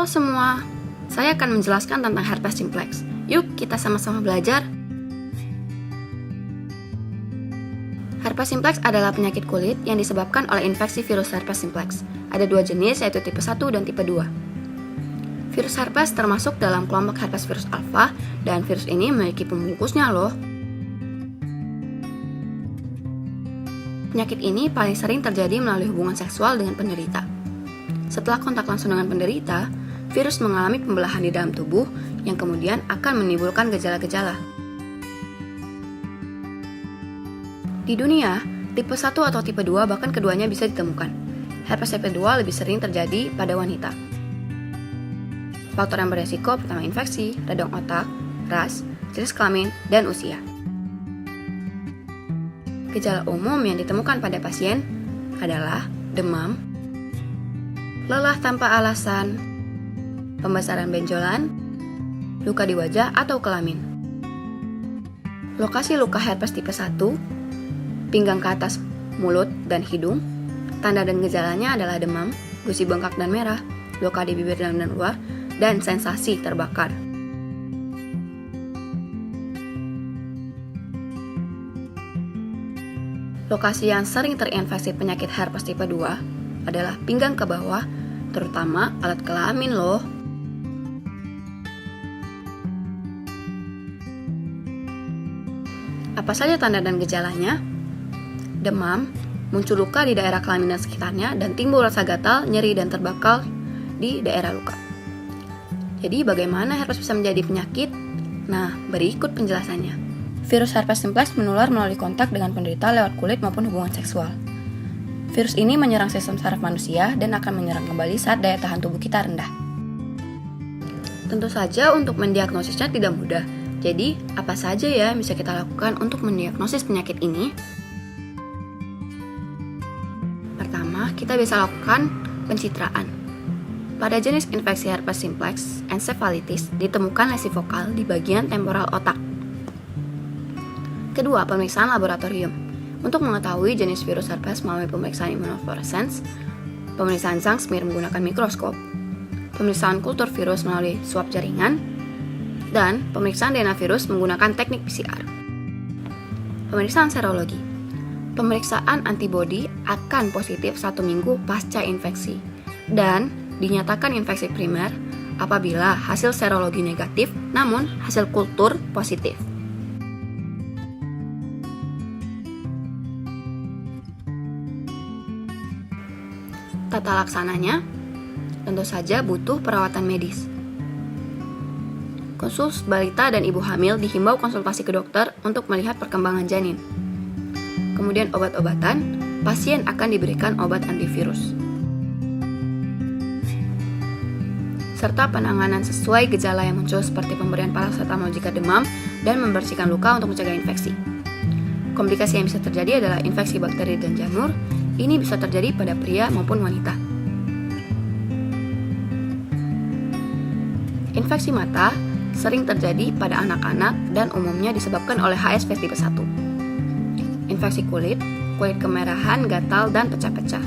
semua, saya akan menjelaskan tentang herpes simplex. Yuk kita sama-sama belajar. Herpes simplex adalah penyakit kulit yang disebabkan oleh infeksi virus herpes simplex. Ada dua jenis, yaitu tipe 1 dan tipe 2. Virus herpes termasuk dalam kelompok herpes virus alpha, dan virus ini memiliki pembungkusnya loh. Penyakit ini paling sering terjadi melalui hubungan seksual dengan penderita. Setelah kontak langsung dengan penderita, virus mengalami pembelahan di dalam tubuh yang kemudian akan menimbulkan gejala-gejala. Di dunia, tipe 1 atau tipe 2 bahkan keduanya bisa ditemukan. Herpes tipe 2 lebih sering terjadi pada wanita. Faktor yang beresiko pertama infeksi, radang otak, ras, jenis kelamin, dan usia. Gejala umum yang ditemukan pada pasien adalah demam, lelah tanpa alasan, pembesaran benjolan, luka di wajah atau kelamin. Lokasi luka herpes tipe 1, pinggang ke atas mulut dan hidung. Tanda dan gejalanya adalah demam, gusi bengkak dan merah, luka di bibir dalam dan luar, dan sensasi terbakar. Lokasi yang sering terinfeksi penyakit herpes tipe 2 adalah pinggang ke bawah, terutama alat kelamin loh. Apa saja tanda dan gejalanya? Demam, muncul luka di daerah kelamin dan sekitarnya, dan timbul rasa gatal, nyeri, dan terbakar di daerah luka. Jadi bagaimana herpes bisa menjadi penyakit? Nah, berikut penjelasannya. Virus herpes simplex menular melalui kontak dengan penderita lewat kulit maupun hubungan seksual. Virus ini menyerang sistem saraf manusia dan akan menyerang kembali saat daya tahan tubuh kita rendah. Tentu saja untuk mendiagnosisnya tidak mudah. Jadi, apa saja ya yang bisa kita lakukan untuk mendiagnosis penyakit ini? Pertama, kita bisa lakukan pencitraan. Pada jenis infeksi herpes simplex, encephalitis, ditemukan lesi vokal di bagian temporal otak. Kedua, pemeriksaan laboratorium. Untuk mengetahui jenis virus herpes melalui pemeriksaan immunofluorescence, pemeriksaan Zhang smear menggunakan mikroskop, pemeriksaan kultur virus melalui swab jaringan, dan pemeriksaan DNA virus menggunakan teknik PCR. Pemeriksaan serologi. Pemeriksaan antibodi akan positif 1 minggu pasca infeksi dan dinyatakan infeksi primer apabila hasil serologi negatif namun hasil kultur positif. Tata laksananya tentu saja butuh perawatan medis. Khusus balita dan ibu hamil dihimbau konsultasi ke dokter untuk melihat perkembangan janin. Kemudian obat-obatan, pasien akan diberikan obat antivirus. Serta penanganan sesuai gejala yang muncul seperti pemberian paracetamol jika demam dan membersihkan luka untuk mencegah infeksi. Komplikasi yang bisa terjadi adalah infeksi bakteri dan jamur. Ini bisa terjadi pada pria maupun wanita. Infeksi mata sering terjadi pada anak-anak dan umumnya disebabkan oleh HSV tipe 1. Infeksi kulit kemerahan, gatal, dan pecah-pecah.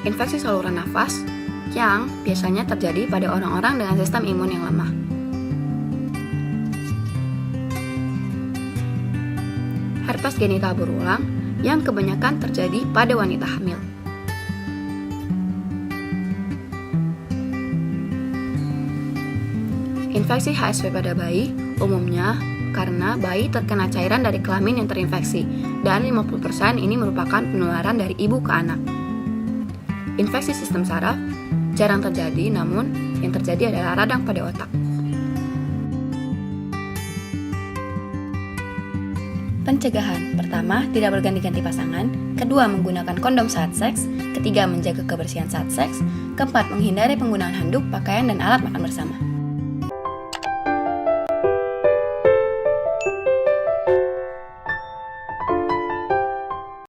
Infeksi saluran nafas yang biasanya terjadi pada orang-orang dengan sistem imun yang lemah. Herpes genital berulang yang kebanyakan terjadi pada wanita hamil. Infeksi HSV pada bayi umumnya karena bayi terkena cairan dari kelamin yang terinfeksi, dan 50% ini merupakan penularan dari ibu ke anak. Infeksi sistem saraf jarang terjadi, namun yang terjadi adalah radang pada otak. Pencegahan. Pertama, tidak berganti-ganti pasangan. Kedua, menggunakan kondom saat seks. Ketiga, menjaga kebersihan saat seks. Keempat, menghindari penggunaan handuk, pakaian, dan alat makan bersama.